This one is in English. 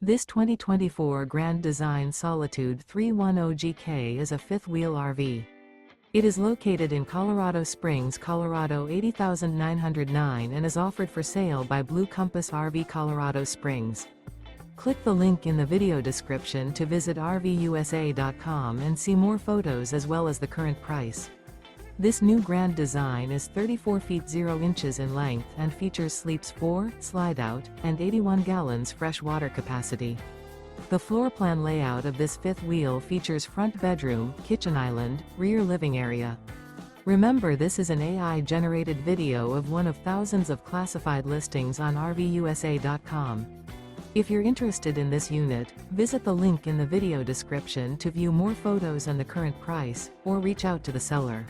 This 2024 Grand Design Solitude 310GK is a fifth-wheel RV. It is located in Colorado Springs, Colorado 80909 and is offered for sale by Blue Compass RV Colorado Springs. Click the link in the video description to visit RVUSA.com and see more photos as well as the current price. This new Grand Design is 34 feet 0 inches in length and features sleeps 4, Slideout, and 81 gallons fresh water capacity. The floor plan layout of this fifth wheel features front bedroom, kitchen island, rear living area. Remember, this is an AI-generated video of one of thousands of classified listings on RVUSA.com. If you're interested in this unit, visit the link in the video description to view more photos and the current price, or reach out to the seller.